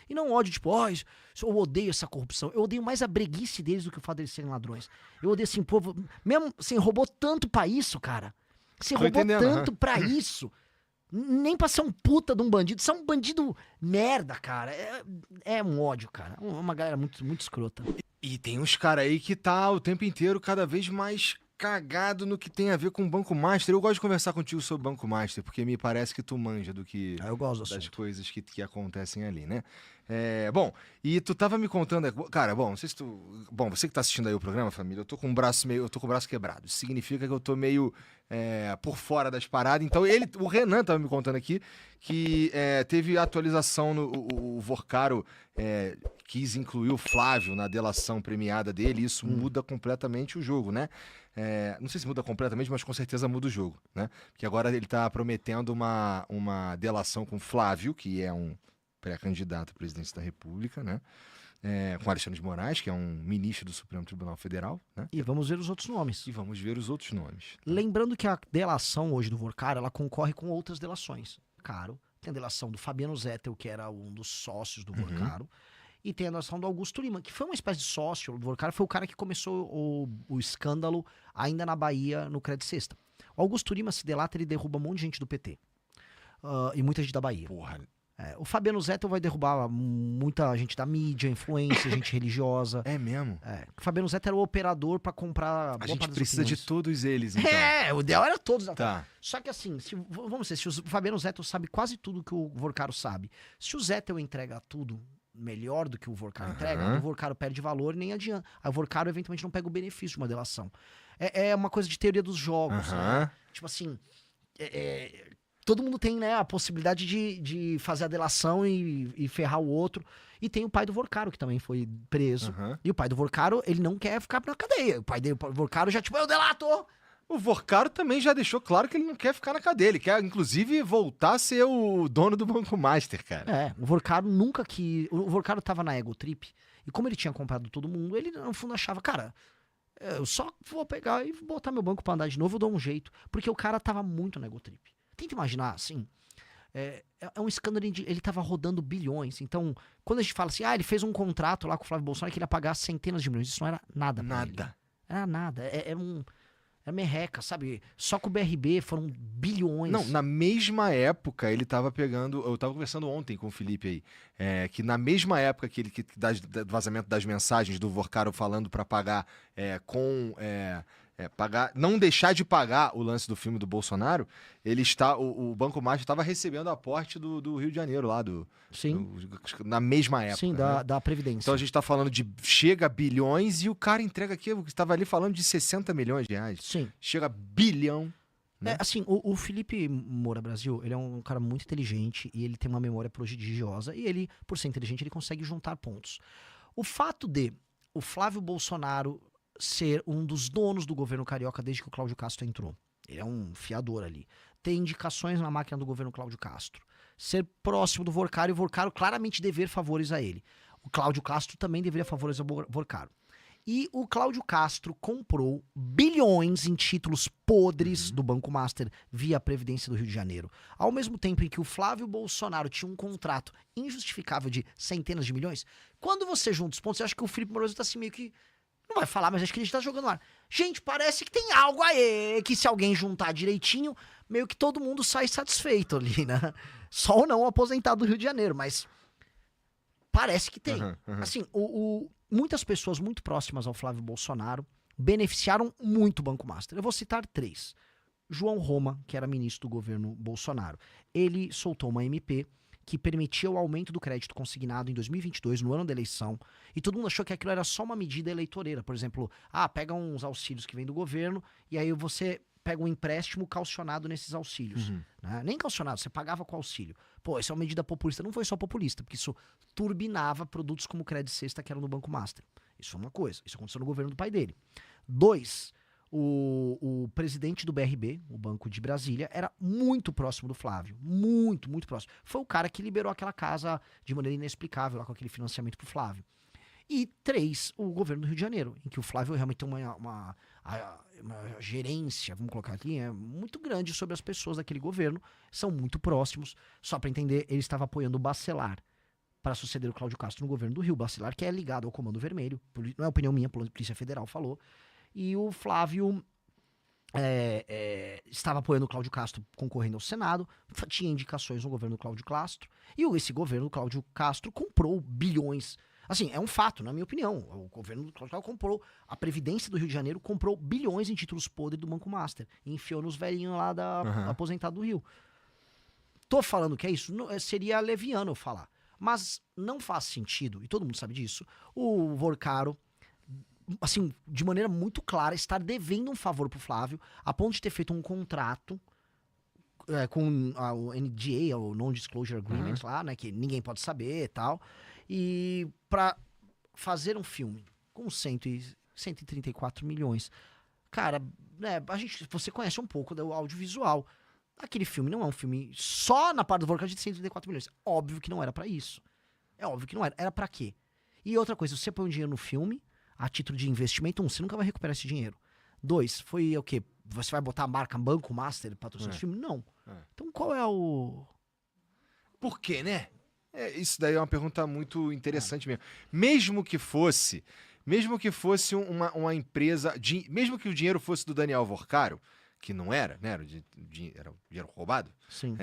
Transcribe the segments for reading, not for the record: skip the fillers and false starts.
E não ódio, tipo, eu odeio essa corrupção. Eu odeio mais a breguice deles do que o fato deles serem ladrões. Eu odeio, assim, povo... Mesmo, assim, roubou tanto pra isso, cara. Você roubou tanto pra isso. Nem pra ser um puta de um bandido. Você é um bandido merda, cara. É um ódio, cara. Uma galera muito, muito escrota. E tem uns caras aí que tá o tempo inteiro cada vez mais cagado no que tem a ver com o Banco Master. Eu gosto de conversar contigo sobre o Banco Master, porque me parece que tu manja do que Eu gosto do das assunto. coisas que acontecem ali, né? Bom, e tu tava me contando, cara, bom, não sei se tu, bom, você que tá assistindo aí o programa, família, eu tô com o braço quebrado. Isso significa que eu tô meio por fora das paradas. Então o Renan tava me contando aqui que teve atualização o Vorcaro quis incluir o Flávio na delação premiada dele. Isso muda completamente o jogo, né? Não sei se muda completamente, mas com certeza muda o jogo, né? Porque agora ele tá prometendo uma delação com o Flávio, que é um pré-candidato à presidência da República, né? Com Alexandre de Moraes, que é um ministro do Supremo Tribunal Federal, né? E vamos ver os outros nomes. E vamos ver os outros nomes. Tá? Lembrando que a delação hoje do Vorcaro, ela concorre com outras delações. Caro, tem a delação do Fabiano Zettel, que era um dos sócios do Vorcaro, e tem a delação do Augusto Lima, que foi uma espécie de sócio do Vorcaro, foi o cara que começou o escândalo ainda na Bahia, no Credit Sexta. O Augusto Lima se delata, ele derruba um monte de gente do PT. E muita gente da Bahia. Porra. O Fabiano Zettel vai derrubar muita gente da mídia, influência, gente religiosa. É mesmo? O Fabiano Zettel era o operador pra comprar... A gente precisa de todos eles, então. O ideal era todos. Tá. Só que assim, vamos dizer, se o Fabiano Zettel sabe quase tudo que o Vorcaro sabe. Se o Zettel entrega tudo melhor do que o Vorcaro entrega, o Vorcaro perde valor e nem adianta. Aí o Vorcaro eventualmente não pega o benefício de uma delação. É uma coisa de teoria dos jogos, né? Tipo assim... todo mundo tem, né, a possibilidade de fazer a delação e ferrar o outro. E tem o pai do Vorcaro, que também foi preso. E o pai do Vorcaro, ele não quer ficar na cadeia. O pai do Vorcaro já, tipo, eu delato! O Vorcaro também já deixou claro que ele não quer ficar na cadeia. Ele quer, inclusive, voltar a ser o dono do Banco Master, cara. O Vorcaro nunca que... O Vorcaro tava na Ego Trip. E como ele tinha comprado todo mundo, ele, no fundo, achava, cara... Eu só vou pegar e botar meu banco pra andar de novo, eu dou um jeito. Porque o cara tava muito na Ego Trip. Tenta imaginar, assim, é um escândalo, ele tava rodando bilhões. Então, quando a gente fala assim, ele fez um contrato lá com o Flávio Bolsonaro que ele ia pagar centenas de milhões, isso não era nada pra ele. Era nada, era merreca, sabe? Só com o BRB foram bilhões. Não, na mesma época ele tava pegando, eu tava conversando ontem com o Felipe aí, que na mesma época que do vazamento das mensagens do Vorcaro falando pra pagar pagar, não deixar de pagar o lance do filme do Bolsonaro, o Banco Master estava recebendo aporte do Rio de Janeiro lá na mesma época. Sim, né? da Previdência. Então a gente tá falando de chega a bilhões e o cara entrega aqui, eu estava ali falando de 60 milhões de reais. Sim. Chega a bilhão. Né? Assim, o Felipe Moura Brasil, ele é um cara muito inteligente e ele tem uma memória prodigiosa e ele, por ser inteligente, ele consegue juntar pontos. O fato de o Flávio Bolsonaro ser um dos donos do governo carioca desde que o Cláudio Castro entrou. Ele é um fiador ali. Tem indicações na máquina do governo Cláudio Castro. Ser próximo do Vorcaro e o Vorcaro claramente dever favores a ele. O Cláudio Castro também deveria favores ao Vorcaro. E o Cláudio Castro comprou bilhões em títulos podres do Banco Master via Previdência do Rio de Janeiro. Ao mesmo tempo em que o Flávio Bolsonaro tinha um contrato injustificável de centenas de milhões, quando você junta os pontos, você acha que o Felipe Moroso tá assim meio que... Não vai falar, mas acho que a gente tá jogando no ar. Gente, parece que tem algo aí, que se alguém juntar direitinho, meio que todo mundo sai satisfeito ali, né? Só ou não o aposentado do Rio de Janeiro, mas parece que tem. Assim, muitas pessoas muito próximas ao Flávio Bolsonaro beneficiaram muito o Banco Master. Eu vou citar 3. João Roma, que era ministro do governo Bolsonaro. Ele soltou uma MP que permitia o aumento do crédito consignado em 2022, no ano da eleição, e todo mundo achou que aquilo era só uma medida eleitoreira. Por exemplo, pega uns auxílios que vem do governo, e aí você pega um empréstimo calcionado nesses auxílios. Né? Nem calcionado, você pagava com auxílio. Pô, isso é uma medida populista. Não foi só populista, porque isso turbinava produtos como o Credit Sexta, que era no Banco Master. Isso foi uma coisa. Isso aconteceu no governo do pai dele. 2, o presidente do BRB, o Banco de Brasília, era muito próximo do Flávio. Muito, muito próximo. Foi o cara que liberou aquela casa de maneira inexplicável, lá com aquele financiamento pro Flávio. E 3, o governo do Rio de Janeiro, em que o Flávio realmente tem uma gerência, vamos colocar aqui, muito grande sobre as pessoas daquele governo. São muito próximos. Só para entender, ele estava apoiando o Bacelar. para suceder o Cláudio Castro no governo do Rio. Bacelar, que é ligado ao Comando Vermelho, não é opinião minha, a Polícia Federal falou. E o Flávio estava apoiando o Cláudio Castro concorrendo ao Senado, tinha indicações no governo do Cláudio Castro, e esse governo do Cláudio Castro comprou bilhões. Assim, é um fato, na minha opinião. O governo do Cláudio Castro comprou, a Previdência do Rio de Janeiro comprou bilhões em títulos podres do Banco Master, e enfiou nos velhinhos lá aposentado do Rio. Tô falando que é isso, seria leviano eu falar. Mas não faz sentido, e todo mundo sabe disso, o Vorcaro, assim, de maneira muito clara, estar devendo um favor pro Flávio, a ponto de ter feito um contrato com o NDA, o Non-Disclosure Agreement lá, né, que ninguém pode saber e tal, e pra fazer um filme com 134 milhões. Cara, né, você conhece um pouco do audiovisual. Aquele filme não é um filme só na parte do Vorcaro de 134 milhões. Óbvio que não era pra isso. É óbvio que não era. Era pra quê? E outra coisa, você põe um dinheiro no filme, a título de investimento, você nunca vai recuperar esse dinheiro. 2, foi o quê? Você vai botar a marca Banco Master patrocinar esse filme? Não. Então qual é o... Por quê, né? Isso daí é uma pergunta muito interessante mesmo. Mesmo que fosse uma empresa, mesmo que o dinheiro fosse do Daniel Vorcaro, que não era, né? Era dinheiro roubado. Sim.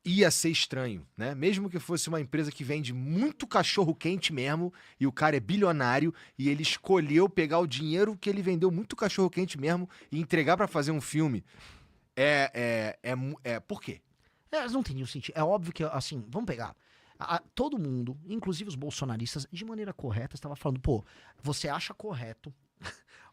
Ia ser estranho, né? Mesmo que fosse uma empresa que vende muito cachorro quente mesmo, e o cara é bilionário, e ele escolheu pegar o dinheiro que ele vendeu muito cachorro quente mesmo e entregar pra fazer um filme. Por quê? Elas não têm nenhum sentido. É óbvio que, assim, vamos pegar. Todo mundo, inclusive os bolsonaristas, de maneira correta, estava falando, pô, você acha correto...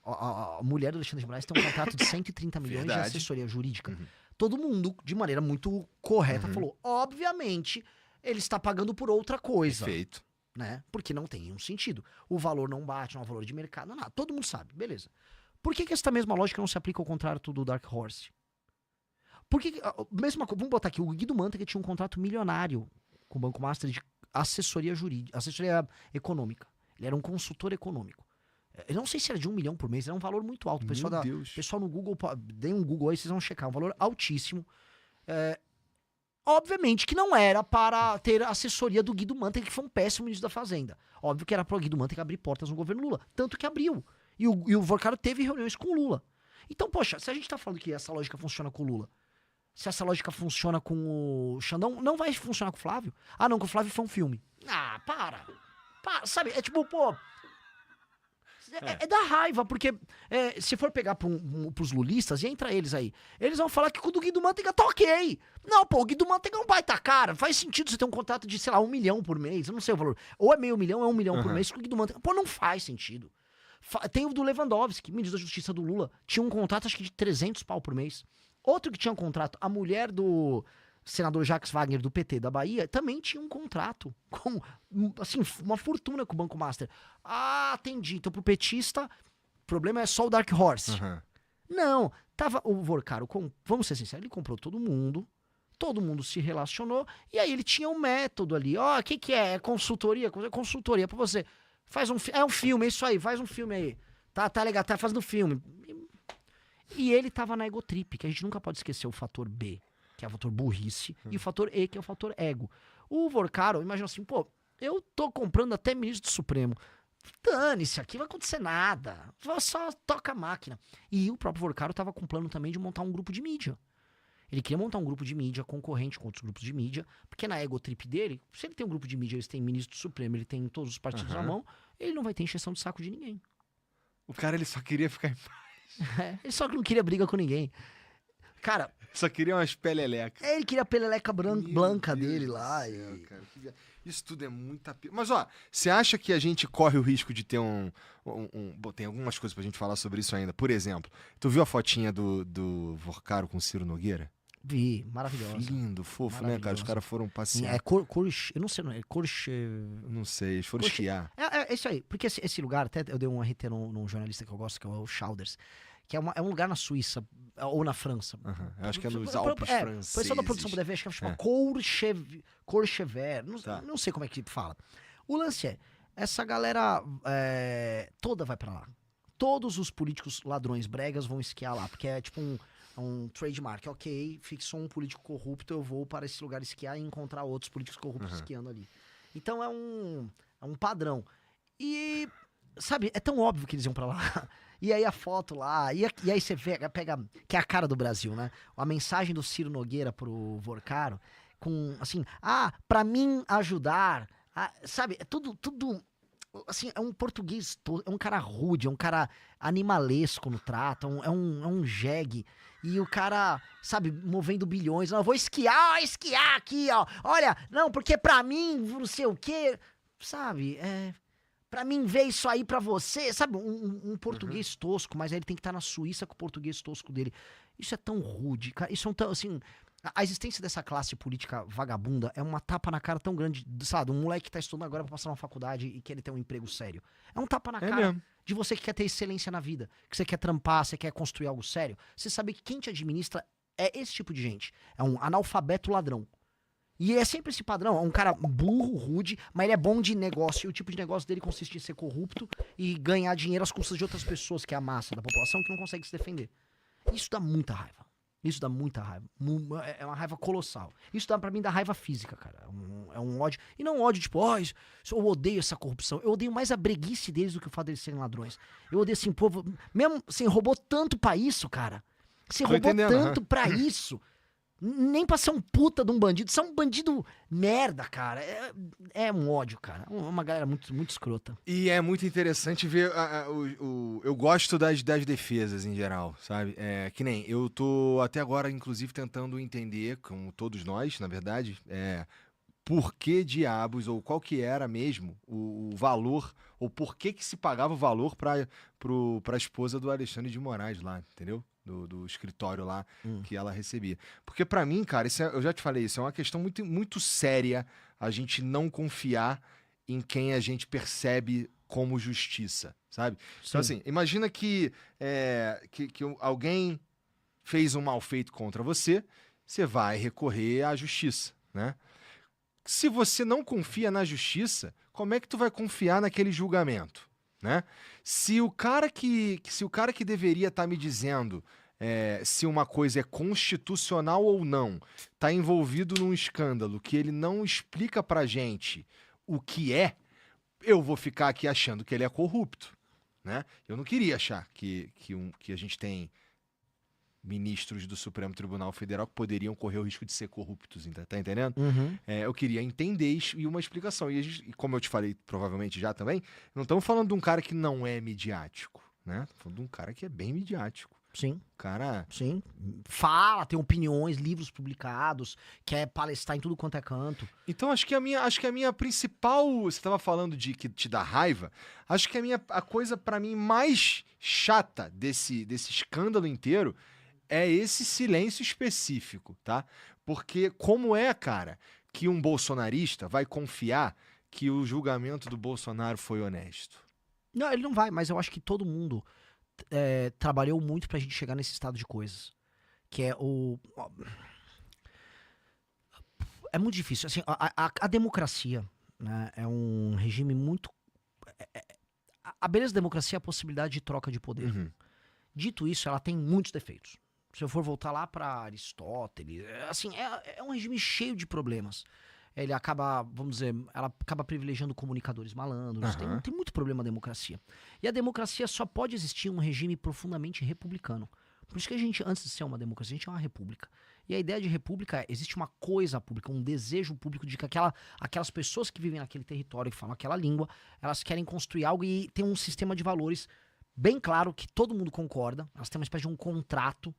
A mulher do Alexandre de Moraes tem um contrato de 130 milhões de assessoria jurídica. Todo mundo, de maneira muito correta, falou, obviamente, ele está pagando por outra coisa. Perfeito. Né? Porque não tem nenhum sentido. O valor não bate, não é um valor de mercado, não é nada. Todo mundo sabe, beleza. Por que essa mesma lógica não se aplica ao contrato do Dark Horse? Vamos botar aqui, o Guido Mantega tinha um contrato milionário com o Banco Master de assessoria jurídica, assessoria econômica. Ele era um consultor econômico. Eu não sei se era de 1 milhão por mês, era um valor muito alto. Pessoal no Google, deem um Google aí, vocês vão checar, um valor altíssimo. Obviamente que não era para ter a assessoria do Guido Mantega, que foi um péssimo ministro da Fazenda. Óbvio que era para o Guido Mantega abrir portas no governo Lula. Tanto que abriu. E o Vorcaro teve reuniões com o Lula. Então, poxa, se a gente tá falando que essa lógica funciona com o Lula, se essa lógica funciona com o Xandão, não vai funcionar com o Flávio? Ah, não, com o Flávio foi um filme. Ah, para. Sabe, é tipo, pô... É da raiva, porque se for pegar pros lulistas, e entra eles aí, eles vão falar que com o do Guido Mantega tá ok. Não, pô, o Guido Mantega é um baita cara. Faz sentido você ter um contrato de, sei lá, 1 milhão por mês. Eu não sei o valor. Ou é meio milhão, ou é 1 milhão por mês com o Guido Mantega. Pô, não faz sentido. Tem o do Lewandowski, ministro da Justiça do Lula. Tinha um contrato, acho que de 300 pau por mês. Outro que tinha um contrato, a mulher do senador Jacques Wagner, do PT da Bahia, também tinha um contrato com, assim, uma fortuna com o Banco Master. Ah, entendi. Então, pro petista, o problema é só o Dark Horse. Não, tava o Vorcaro, vamos ser sinceros, ele comprou todo mundo se relacionou, e aí ele tinha um método ali. Ó, o que é? É consultoria? Consultoria pra você. É um filme, é isso aí, faz um filme aí. Tá legal, tá fazendo filme. E ele tava na egotrip, que a gente nunca pode esquecer o fator B, que é o fator burrice, e o fator E, que é o fator ego. O Vorcaro, imagina assim, pô, eu tô comprando até ministro do Supremo. Dane-se, aqui não vai acontecer nada. Só toca a máquina. E o próprio Vorcaro tava com plano também de montar um grupo de mídia. Ele queria montar um grupo de mídia concorrente com outros grupos de mídia, porque na egotrip dele, se ele tem um grupo de mídia, ele tem ministro do Supremo, ele tem todos os partidos na mão, ele não vai ter encheção de saco de ninguém. O cara, ele só queria ficar em paz. Ele só não queria briga com ninguém. Cara... Só queria umas perelecas. Ele queria a peleleca branca dele lá. Céu, cara. Isso tudo é muita... Mas, ó, você acha que a gente corre o risco de ter Bom, tem algumas coisas pra gente falar sobre isso ainda. Por exemplo, tu viu a fotinha do Vorcaro com o Ciro Nogueira? Vi, maravilhosa. Lindo, fofo, né, cara? Os caras foram passear. Eu não sei, não é Não sei, eles foram esquiar. É isso aí, porque esse lugar, até eu dei um RT num jornalista que eu gosto, que é o Chalders, que é um lugar na Suíça, ou na França. Eu acho que é nos Alpes franceses. O pessoal da produção puder ver, acho que chama Courchevel, não sei como é que fala. O lance essa galera toda vai pra lá. Todos os políticos ladrões bregas vão esquiar lá, porque é tipo um trademark. Ok, fixou um político corrupto, eu vou para esse lugar esquiar e encontrar outros políticos corruptos esquiando ali. Então é um padrão. E, sabe, é tão óbvio que eles iam pra lá. E aí a foto lá, e aí você pega, que é a cara do Brasil, né? A mensagem do Ciro Nogueira pro Vorcaro, com, assim, pra mim ajudar, sabe, é tudo, assim, é um português, é um cara rude, é um cara animalesco no trato, é um jegue. E o cara, sabe, movendo bilhões. Não, eu vou esquiar aqui, ó. Olha, não, porque pra mim, não sei o quê. Sabe, pra mim ver isso aí pra você. Sabe, um português tosco, mas aí ele tem que estar na Suíça com o português tosco dele. Isso é tão rude, cara. Isso é tão, assim... A existência dessa classe política vagabunda é uma tapa na cara tão grande, sabe? Um moleque que tá estudando agora pra passar numa faculdade e querer ter um emprego sério. É um tapa na cara mesmo. de você que quer ter excelência na vida, que você quer trampar, você quer construir algo sério. Você sabe que quem te administra é esse tipo de gente. É um analfabeto ladrão. E é sempre esse padrão, é um cara burro, rude, mas ele é bom de negócio. E o tipo de negócio dele consiste em ser corrupto e ganhar dinheiro às custas de outras pessoas, que é a massa da população, que não consegue se defender. Isso dá muita raiva. Isso dá muita raiva. É uma raiva colossal. Isso dá pra mim dá raiva física, cara. É um ódio. E não um ódio tipo, eu odeio essa corrupção. Eu odeio mais a breguice deles do que o fato deles serem ladrões. Eu odeio assim, povo. Mesmo assim, roubou tanto pra isso, cara. Você roubou tanto pra isso. Nem pra ser um puta de um bandido. Você é um bandido merda, cara. É um ódio, cara. Uma galera muito, muito escrota. E é muito interessante ver. Eu gosto das defesas em geral, sabe? Que nem eu tô até agora, inclusive, tentando entender, como todos nós, na verdade, por que diabos, ou qual que era mesmo o valor, ou por que se pagava o valor pra esposa do Alexandre de Moraes lá, entendeu? Do escritório lá que ela recebia. Porque pra mim, cara, eu já te falei, isso é uma questão muito, muito séria, a gente não confiar em quem a gente percebe como justiça, sabe? Sim. Então assim, imagina que alguém fez um mal feito contra você, você vai recorrer à justiça, né? Se você não confia na justiça, como é que tu vai confiar naquele julgamento? Né? Se o cara que deveria estar me dizendo se uma coisa é constitucional ou não, está envolvido num escândalo que ele não explica pra gente o que eu vou ficar aqui achando que ele é corrupto, né? Eu não queria achar que a gente tem ministros do Supremo Tribunal Federal que poderiam correr o risco de ser corruptos, tá entendendo? Uhum. Eu queria entender e uma explicação. E como eu te falei, provavelmente já também, não estamos falando de um cara que não é midiático, né? Estamos falando de um cara que é bem midiático. Sim. Cara... Sim. Fala, tem opiniões, livros publicados, quer palestrar em tudo quanto é canto. Então, acho que a minha principal... Você estava falando de que te dá raiva. Acho que a coisa, para mim, mais chata desse escândalo inteiro é esse silêncio específico, tá? Porque como cara, que um bolsonarista vai confiar que o julgamento do Bolsonaro foi honesto? Não, ele não vai, mas eu acho que todo mundo trabalhou muito pra gente chegar nesse estado de coisas. Que é é muito difícil. Assim, a democracia, né, é um regime muito... A beleza da democracia é a possibilidade de troca de poder. Uhum. Dito isso, ela tem muitos defeitos. Se eu for voltar lá para Aristóteles, assim, é um regime cheio de problemas. Ele acaba, vamos dizer, ela acaba privilegiando comunicadores malandros. Uhum. Tem muito problema a democracia. E a democracia só pode existir em um regime profundamente republicano. Por isso que a gente, antes de ser uma democracia, a gente é uma república. E a ideia de república existe uma coisa pública, um desejo público de que aquelas pessoas que vivem naquele território e falam aquela língua, elas querem construir algo e tem um sistema de valores bem claro que todo mundo concorda. Elas têm uma espécie de um contrato.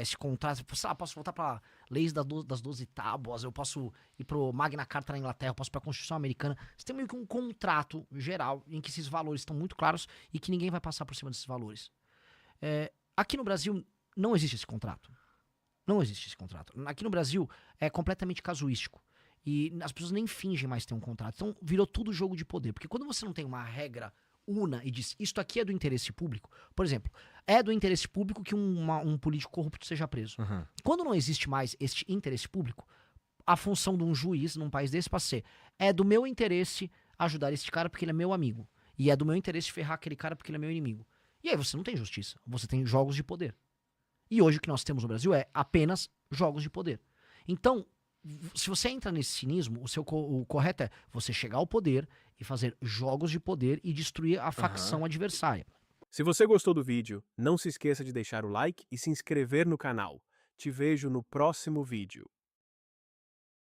Esse contrato, posso voltar para leis das 12 tábuas, eu posso ir pro Magna Carta na Inglaterra, eu posso ir pra Constituição Americana. Você tem meio que um contrato geral em que esses valores estão muito claros e que ninguém vai passar por cima desses valores. Aqui no Brasil não existe esse contrato. Não existe esse contrato. Aqui no Brasil é completamente casuístico. E as pessoas nem fingem mais ter um contrato. Então virou tudo jogo de poder. Porque quando você não tem uma regra una e diz, isto aqui é do interesse público, por exemplo, é do interesse público que um político corrupto seja preso. Uhum. Quando não existe mais este interesse público, a função de um juiz num país desse passa a ser, é do meu interesse ajudar esse cara porque ele é meu amigo, e é do meu interesse ferrar aquele cara porque ele é meu inimigo. E aí você não tem justiça, você tem jogos de poder. E hoje o que nós temos no Brasil é apenas jogos de poder. Então, se você entra nesse cinismo, o correto é você chegar ao poder e fazer jogos de poder e destruir a facção adversária. Se você gostou do vídeo, não se esqueça de deixar o like e se inscrever no canal. Te vejo no próximo vídeo.